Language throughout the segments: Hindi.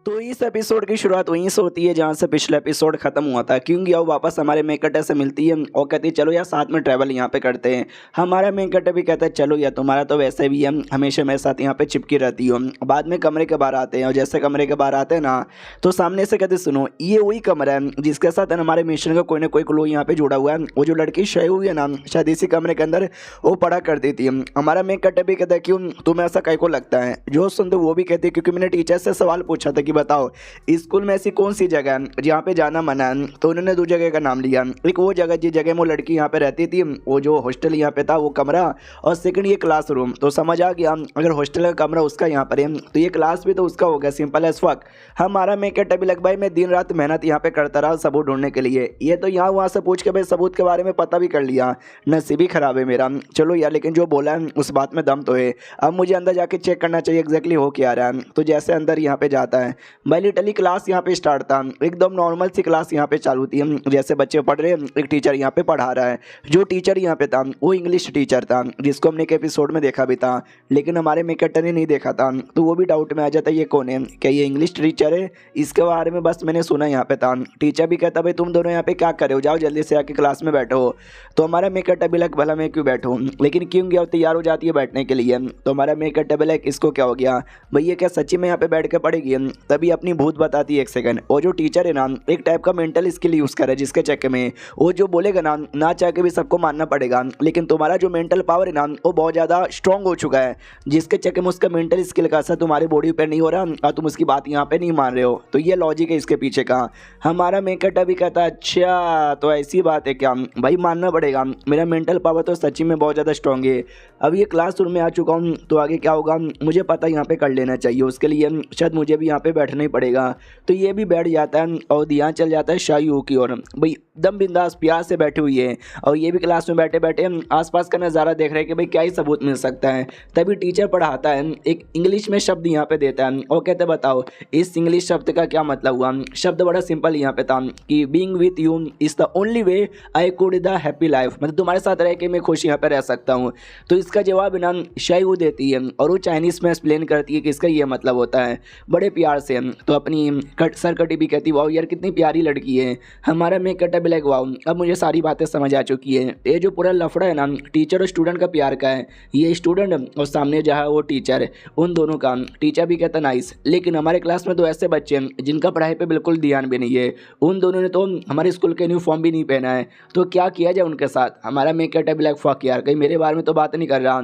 तो इस एपिसोड की शुरुआत वहीं से होती है जहाँ से पिछला एपिसोड खत्म हुआ था। क्योंकि अब वापस हमारे मेन कट्टे से मिलती है और कहती है चलो यार साथ में ट्रैवल यहाँ पे करते हैं। हमारा मेन कट्टे भी कहता है चलो यार तुम्हारा तो वैसे भी है हमेशा मेरे साथ यहाँ पे चिपकी रहती हो। बाद में कमरे के बाहर आते हैं और जैसे कमरे के बाहर आते हैं ना तो सामने से कहते सुनो ये वही कमरा है जिसके साथ हमारे मिशन का कोई ना कोई क्लू यहाँ पे जुड़ा हुआ है। वो जो लड़की शय हुई है ना शायद इसी कमरे के अंदर वो पढ़ा करती थी। हमारा मेन कट्टे भी कहता है क्यों तुम्हें ऐसा कहीं को लगता है। जो सुनते वो भी कहती है क्योंकि मैंने टीचर से सवाल पूछा था कि बताओ स्कूल में ऐसी कौन सी जगह है जहाँ पे जाना मना है। तो उन्होंने दो जगह का नाम लिया। एक वो जगह जिस जगह में वो लड़की यहाँ पे रहती थी वो जो हॉस्टल यहाँ पे था वो कमरा, और सेकंड ये क्लासरूम। तो समझ आ गया अगर हॉस्टल का कमरा उसका यहाँ पर है तो ये क्लास भी तो उसका हो गया। Simple as fuck. हमारा मैं कहता भी लग भाई मैं दिन रात मेहनत यहाँ पे करता रहा सबूत ढूंढने के लिए। ये तो यहाँ वहाँ से पूछ के भाई सबूत के बारे में पता भी कर लिया। नसीब ही खराब है मेरा। चलो यार लेकिन जो बोला है उस बात में दम तो है। अब मुझे अंदर जाके चेक करना चाहिए एग्जैक्टली हो क्या रहा है। तो जैसे अंदर यहाँ पे जाता है भाई लिटरली क्लास यहाँ पे स्टार्ट था। एकदम नॉर्मल सी क्लास यहाँ पे चालू थी। जैसे बच्चे पढ़ रहे हैं एक टीचर यहाँ पे पढ़ा रहा है। जो टीचर यहाँ पे था वो इंग्लिश टीचर था जिसको हमने एक एपिसोड में देखा भी था लेकिन हमारे मेकटर ने नहीं देखा था। तो वो भी डाउट में आ जाता है ये कौन है, क्या ये इंग्लिश टीचर है। इसके बारे में बस मैंने सुना यहाँ पे था। टीचर भी कहता भाई तुम दोनों यहाँ पे क्या कर रहे हो, जाओ जल्दी से आके क्लास में बैठो। तो हमारा मेकटर भी लग भला मैं क्यों बैठूँ, लेकिन क्यों गया तैयार हो जाती है बैठने के लिए। तो हमारा मेकटर भी लग इसको क्या हो गया भैया क्या सच्ची में यहाँ पे बैठ के पढ़ेगी। तभी अपनी भूत बताती है एक सेकंड। और जो टीचर है ना एक टाइप का मेंटल स्किल यूज़ करे जिसके चक्कर में वो जो बोलेगा ना चाह के भी सबको मानना पड़ेगा। लेकिन तुम्हारा जो मेंटल पावर है ना वो बहुत ज़्यादा स्ट्रॉन्ग हो चुका है जिसके चक्कर में उसका मेंटल स्किल का असर तुम्हारी बॉडी पर नहीं हो रहा और तुम उसकी बात यहाँ पे नहीं मान रहे हो। तो ये लॉजिक है इसके पीछे का। हमारा मेकट अभी कहता है अच्छा तो ऐसी बात है क्या भाई, मानना पड़ेगा मेरा मेंटल पावर तो सच्ची में बहुत ज़्यादा स्ट्रॉन्ग है। अब ये क्लासरूम में आ चुका हूँ तो आगे क्या होगा मुझे पता यहाँ पे कर लेना चाहिए। उसके लिए शायद मुझे भी यहाँ पे बैठना ही पड़ेगा। तो ये भी बैठ जाता है और ध्यान चल जाता है शायू की ओर। भाई दम बिंदास प्यार से बैठी हुई है और ये भी क्लास में बैठे बैठे आसपास का नज़ारा देख रहे हैं कि भाई क्या ही सबूत मिल सकता है। तभी टीचर पढ़ाता है एक इंग्लिश में शब्द यहाँ पे देता है और कहते बताओ इस इंग्लिश शब्द का क्या मतलब हुआ। शब्द बड़ा सिंपल यहाँ पे था कि being with you is the only way I could the happy life, मतलब तुम्हारे साथ रह के मैं खुश यहाँ पे रह सकता हूँ। तो इसका जवाब ना शायू देती है और वो चाइनीज़ में एक्सप्लेन करती है कि इसका ये मतलब होता है बड़े प्यार से। तो अपनी सर कटी भी कहती वाओ यार कितनी प्यारी लड़की है। हमारा मैं कटा भी लग वाओ अब मुझे सारी बातें समझ आ चुकी है। ये जो पूरा लफड़ा है ना टीचर और स्टूडेंट का प्यार का है, ये स्टूडेंट और सामने जहाँ वो टीचर है उन दोनों का। टीचर भी कहता नाइस, लेकिन हमारे क्लास में तो ऐसे बच्चे हैं जिनका पढ़ाई पे बिल्कुल ध्यान भी नहीं है। उन दोनों ने तो हमारे स्कूल का यूनिफॉर्म भी नहीं पहना है। तो क्या किया जाए उनके साथ। हमारा मैं कहता भी लग फक यार कहीं मेरे बारे में तो बात नहीं कर रहा।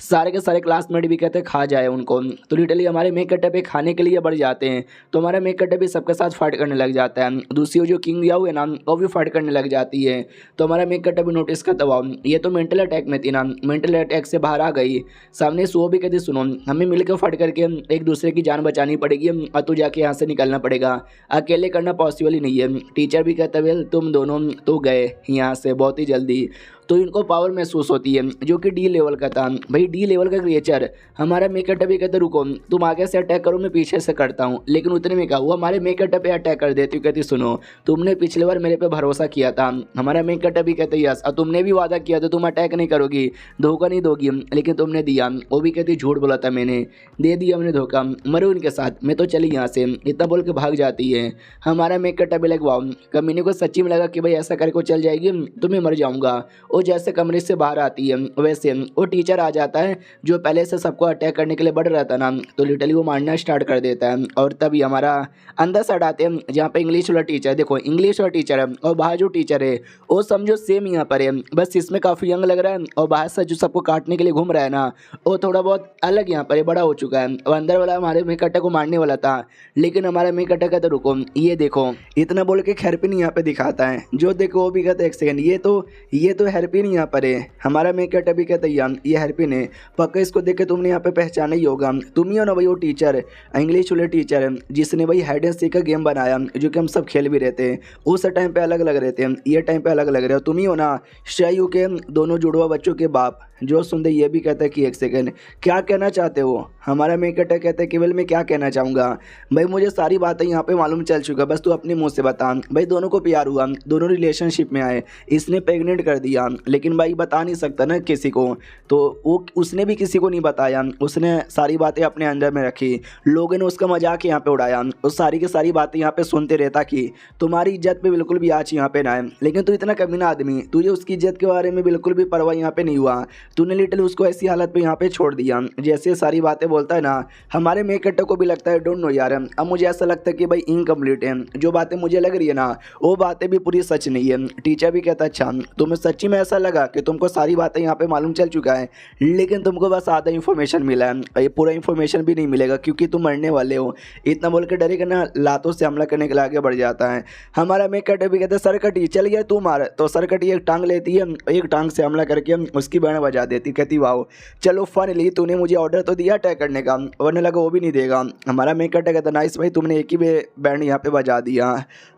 सारे के सारे क्लासमेट भी कहते खा जाए उनको। तो लिटरली हमारे मेक कट्टे पे खाने के लिए बढ़ जाते हैं। तो हमारा मेक कट्टे भी सबके साथ फाइट करने लग जाता है। दूसरी जो किंग याऊ है ना वो भी फाइट करने लग जाती है। तो हमारा मेक कट्टा भी नोटिस करता हुआ ये तो मेंटल अटैक में थी ना, मेंटल अटैक से बाहर आ गई। सामने से वो भी कहती सुनो हमें मिलकर फाइट करके एक दूसरे की जान बचानी पड़ेगी और तू जाके यहाँ से निकलना पड़ेगा, अकेले करना पॉसिबल ही नहीं है। टीचर भी कहता है तुम दोनों तो गए यहाँ से बहुत ही जल्दी। तो इनको पावर महसूस होती है जो कि डी लेवल का था। भाई डी लेवल का क्रिएचर हमारा मेकट भी कहते रुको तुम आगे से अटैक करो मैं पीछे से करता हूँ। लेकिन उतने में क्या वो हमारे मेकट पे अटैक कर देती कहती सुनो तुमने पिछले बार मेरे पे भरोसा किया था। हमारा मेकट भी कहते यस और तुमने भी वादा किया था तुम अटैक नहीं करोगी धोखा नहीं दोगी, लेकिन तुमने दिया। वो भी कहती झूठ बोला था मैंने, दे दिया हमने धोखा, मरो इनके साथ मैं तो चली यहाँ से, इतना बोल के भाग जाती है। हमारा मेकट भी लगवाओ कमीने को सच्ची में लगा कि भाई ऐसा करके चल जाएगी तो मैं मर जाऊँगा। वो जैसे कमरे से बाहर आती है वैसे वो टीचर आ जाता है जो पहले से सबको अटैक करने के लिए बढ़ रहा था ना। तो लिटरली वो मारना स्टार्ट कर देता है और तभी हमारा अंदर साइड आते हैं जहाँ पे इंग्लिश वाला टीचर, देखो इंग्लिश वाला टीचर है और बाहर जो टीचर है वो समझो सेम यहाँ पर है, बस इसमें काफ़ी यंग लग रहा है और बाहर से जो सबको काटने के लिए घूम रहा है ना वो थोड़ा बहुत अलग यहाँ पर है, बड़ा हो चुका है। और अंदर वाला हमारे मेकट्टा को मारने वाला था लेकिन हमारा मेकट्टा कहता रुको ये देखो, इतना बोल के हेरपिन यहाँ पे दिखाता है। जो देखो वो भी कहता है एक सेकंड ये तो हेरपिन यहाँ पर है। हमारा मेकट अभी कहता है ये हेरपिन है पक्का, इसको देख के तुमने यहाँ पे पहचाना ही होगा। तुम ही हो ना भाई वो टीचर इंग्लिश वाले टीचर जिसने भाई हाइड एंड सीक का गेम बनाया जो कि हम सब खेल भी रहते हैं। उस टाइम पे अलग अलग रहते हैं, ये टाइम पे अलग अलग रहे हो। तुम ही हो ना शायू के दोनों जुड़वा बच्चों के बाप। जो सुनते ये भी कहता है कि एक सेकंड क्या कहना चाहते हो। हमारा मेकट कहता है केवल मैं क्या कहना चाहूँगा भाई, मुझे सारी बातें यहाँ पे मालूम चल चुका, बस तू अपने मुँह से बता। भाई दोनों को प्यार हुआ, दोनों रिलेशनशिप में आए, इसने प्रेग्नेंट कर दिया लेकिन भाई बता नहीं सकता ना किसी को, तो वो उसने भी किसी को नहीं बताया, उसने सारी बातें अपने अंदर में रखी। लोगों ने उसका मजाक यहाँ पे उड़ाया, उस सारी की सारी बातें यहाँ पे सुनते रहता कि तुम्हारी इज्जत पे बिल्कुल भी आँच यहाँ पे ना है। लेकिन तू इतना कमीना आदमी, तुझे उसकी इज्जत के बारे में बिल्कुल भी परवाह यहाँ पे नहीं हुआ, तूने लिटरली उसको ऐसी हालत पे यहाँ पे छोड़ दिया। जैसे सारी बातें बोलता है ना, हमारे मेकअप को भी लगता है डोंट नो यार, अब मुझे ऐसा लगता है कि भाई इनकम्प्लीट है, जो बातें मुझे लग रही है ना वो बातें भी पूरी सच नहीं है। टीचर भी कहता है अच्छा तुम्हें सच्ची में ऐसा लगा कि तुमको सारी बातें यहाँ पे मालूम चल चुका है, लेकिन तुमको बस आधा इन्फॉर्मेशन मिला है, ये पूरा इन्फॉर्मेशन भी नहीं मिलेगा क्योंकि तुम मरने वाले हो। इतना बोल के डरेगा ना, लातों से हमला करने के लिए आगे बढ़ जाता है। हमारा मेकअप भी कहता है सर कटी चल गया तू मार, तो सर कटी एक टांग लेती है, एक टांग से हमला करके उसकी बैंड बजा देती, कहती वाह चलो फाइनली तूने मुझे ऑर्डर तो दिया अटैक करने का, वरना लगा वो भी नहीं देगा। हमारा मेकअप कहता नाइस भाई तुमने एक ही बैंड यहाँ पे बजा दिया।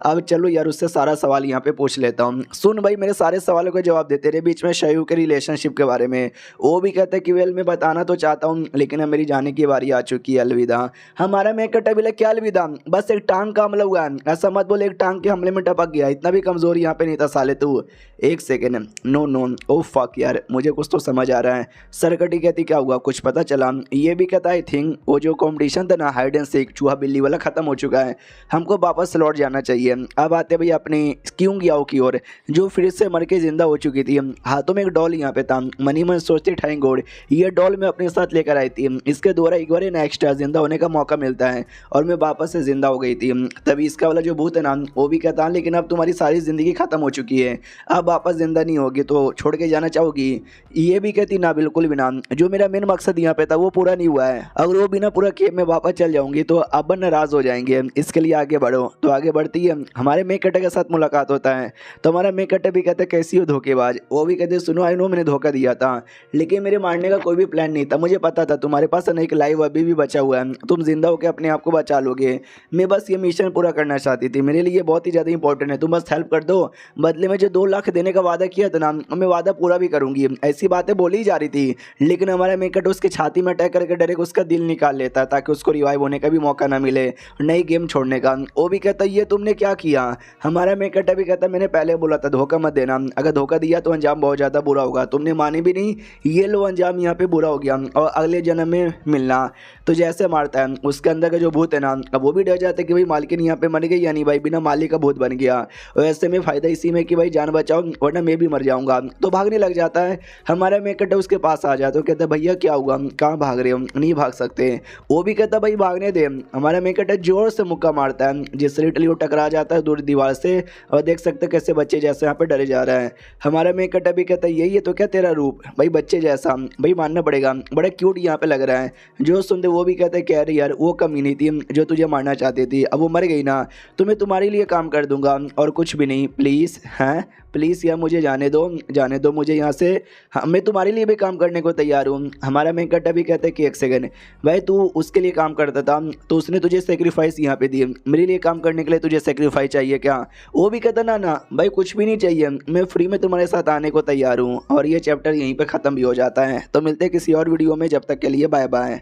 अब चलो यार उससे सारा सवाल यहाँ पे पूछ लेता हूँ। सुन भाई मेरे सारे सवालों का जवाब दे, तेरे बीच में शयू के रिलेशनशिप के बारे में। वो भी कहता है कि वेल मैं बताना तो चाहता हूँ लेकिन अब मेरी जाने की बारी आ चुकी है, अलविदा। हमारा मेकअप बोले क्या अलविदा, बस एक टांग का हमला हुआ है, ऐसा मत बोले एक टांग के हमले में टपक गया, इतना भी कमजोर यहाँ पे नहीं था साले तू। एक second, no no oh fuck यार मुझे कुछ तो समझ आ रहा है। सरकटी कहती क्या हुआ कुछ पता चला। ये भी कहता आई थिंक वो जो कॉम्पिटिशन था ना हाइड एंड सीक चूहा बिल्ली वाला खत्म हो चुका है, हमको वापस लौट जाना चाहिए। अब आते भाई अपनी क्यों याओ की ओर, जो फिर से मर के जिंदा हो चुकी थी। हाथों में एक डॉल यहाँ पे था, मनी मन सोचती थैंक गॉड ये डॉल मैं अपने साथ लेकर आई थी, इसके द्वारा एक बार ना एक्स्ट्रा जिंदा होने का मौका मिलता है और मैं वापस से जिंदा हो गई थी। तभी इसका वाला जो भूत है ना वो भी कहता है लेकिन अब तुम्हारी सारी ज़िंदगी ख़त्म हो चुकी है, अब वापस ज़िंदा नहीं होगी तो छोड़ के जाना चाहोगी। ये भी कहती ना बिल्कुल भी ना, जो मेरा मेन मकसद यहाँ पे था वो पूरा नहीं हुआ है, अगर वो बिना पूरा किए मैं वापस चल जाऊँगी तो अब नाराज़ हो जाएंगे, इसके लिए आगे बढ़ो। तो आगे बढ़ती है, हमारे मेकअप के साथ मुलाकात होता है तो हमारा मेकअप भी कहते कैसी हो धोखेबाज। वो भी कहते सुनो आई नो मैंने धोखा दिया था लेकिन मेरे मारने का कोई भी प्लान नहीं था, मुझे पता था तुम्हारे पास ना एक लाइव अभी भी बचा हुआ है, तुम जिंदा होकर अपने आप को बचा लोगे। मैं बस ये मिशन पूरा करना चाहती थी, मेरे लिए बहुत ही ज़्यादा इंपॉर्टेंट है, तुम बस हेल्प कर दो, बदले में जो 2 लाख देने का वादा किया था ना मैं वादा पूरा भी करूंगी। ऐसी बातें बोली ही जा रही थी लेकिन हमारा मेकअप उसके छाती में अटैक करके डायरेक्ट उसका दिल निकाल लेता ताकि उसको रिवाइव होने का भी मौका ना मिले, नई गेम छोड़ने का। वो भी कहता ये तुमने क्या किया। हमारा मेकअप भी कहता मैंने पहले बोला था धोखा मत देना, अगर धोखा दिया तो अंजाम बहुत ज़्यादा बुरा होगा, तुमने मानी भी नहीं, ये लो अंजाम यहाँ पे बुरा हो गया और अगले जन्म में मिलना। तो जैसे मारता है उसके अंदर का जो भूत है ना अब वो भी डर जाता है कि भाई मालकिन यहाँ पे मर गई या नहीं, भाई बिना मालिक का भूत बन गया और ऐसे में फ़ायदा इसी में कि भाई जान बचाओ वरना मैं भी मर जाऊँगा। तो भागने लग जाता है, हमारा मेकअप उसके पास आ जाता है, कहता है भैया क्या हुआ कहाँ भाग रहे हो, नहीं भाग सकते। वो भी कहता भाई भागने दे। हमारा मेकअप जोर से मुक्का मारता है जिससे लिटरली वो टकरा जाता है दूर दीवार से और देख सकते हैं कैसे बच्चे जैसे यहाँ पे डरे जा रहा है। हमारा मेकअप भी कहता है यही है तो क्या तेरा रूप, भाई बच्चे जैसा, भाई मानना पड़ेगा बड़ा क्यूट यहाँ पे लग रहा है। जो सुनते वो भी कहते हैं कह रही यार वो कमी नहीं थी जो तुझे मारना चाहती थी, अब वो मर गई ना तो मैं तुम्हारे लिए काम कर दूंगा और कुछ भी नहीं, प्लीज़ हैं प्लीज़ यार मुझे जाने दो मुझे यहाँ से, हाँ मैं तुम्हारे लिए भी काम करने को तैयार हूँ। हमारा मेकअप भी कहता है कि एक सेकंड भाई तू उसके लिए काम करता था तो उसने तुझे सेक्रीफाइस यहाँ पे दी, मेरे लिए काम करने के लिए तुझे सेक्रीफाइस चाहिए क्या। वो भी कहता ना भाई कुछ भी नहीं चाहिए, मैं फ्री में तुम्हारे साथ आने को तैयार हूँ। और ये चैप्टर यहीं पर ख़त्म भी हो जाता है। तो मिलते हैं किसी और वीडियो में, जब तक के लिए बाय बाय।